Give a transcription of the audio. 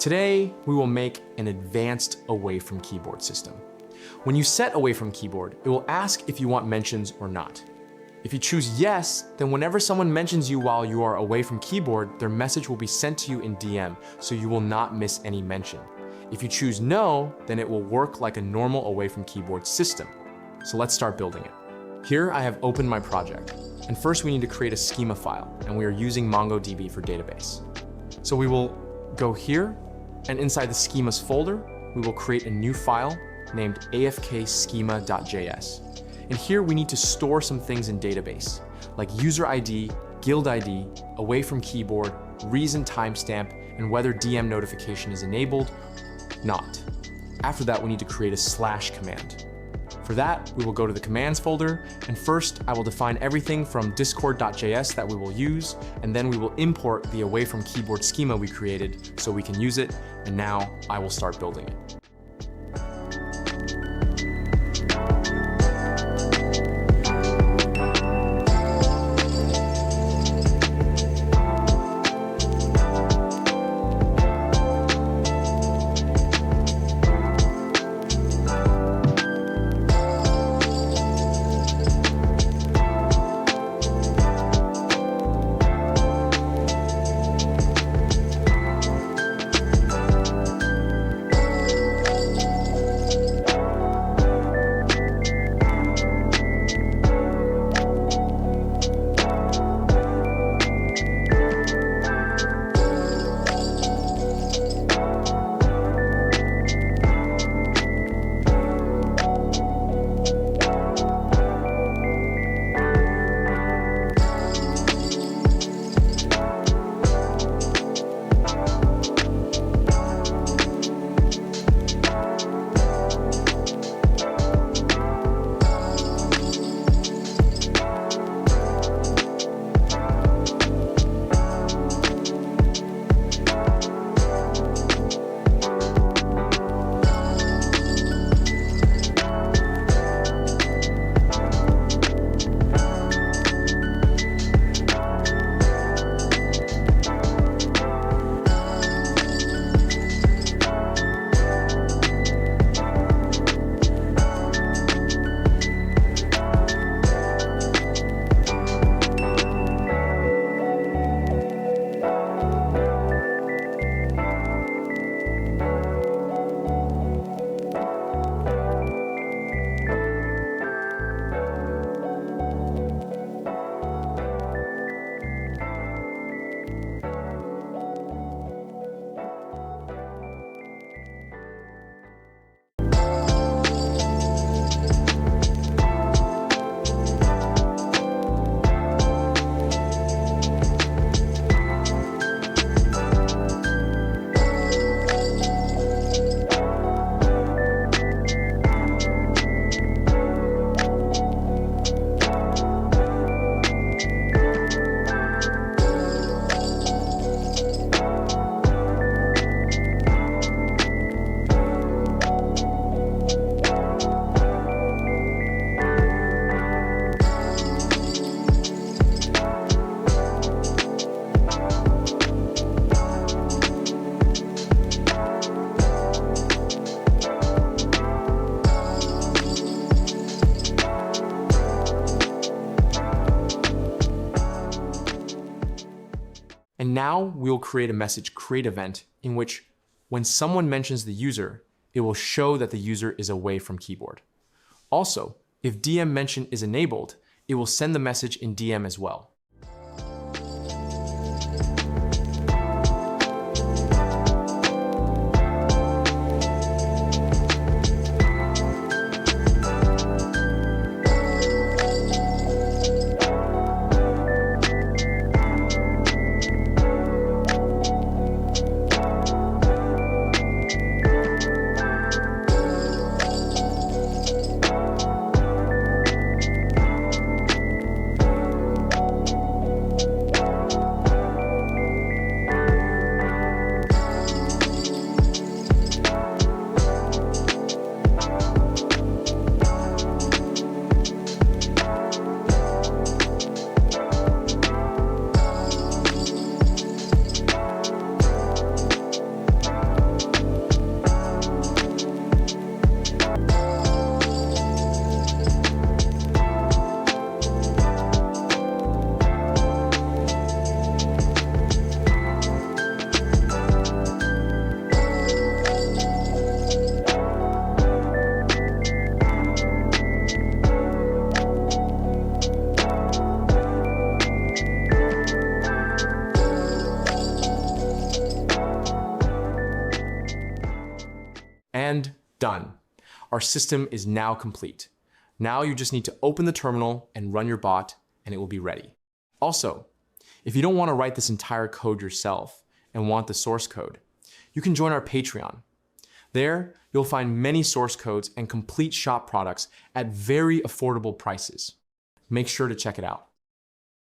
Today, we will make an advanced away from keyboard system. When you set away from keyboard, it will ask if you want mentions or not. If you choose yes, then whenever someone mentions you while you are away from keyboard, their message will be sent to you in DM, so you will not miss any mention. If you choose no, then it will work like a normal away from keyboard system. So let's start building it. Here I have opened my project, and first we need to create a schema file, and we are using MongoDB for database. So we will go here, and inside the schemas folder, we will create a new file named AFK schema.js. And here we need to store some things in database, like user ID, guild ID, away from keyboard, reason timestamp, and whether DM notification is enabled, not. After that, we need to create a / command. For that, we will go to the commands folder, and first I will define everything from discord.js that we will use, and then we will import the away from keyboard schema we created so we can use it, and now I will start building it. And now we will create a message create event in which when someone mentions the user, it will show that the user is away from keyboard. Also, if DM mention is enabled, it will send the message in DM as well. Done. Our system is now complete. Now you just need to open the terminal and run your bot, and it will be ready. Also, if you don't want to write this entire code yourself and want the source code, you can join our Patreon. There, you'll find many source codes and complete shop products at very affordable prices. Make sure to check it out.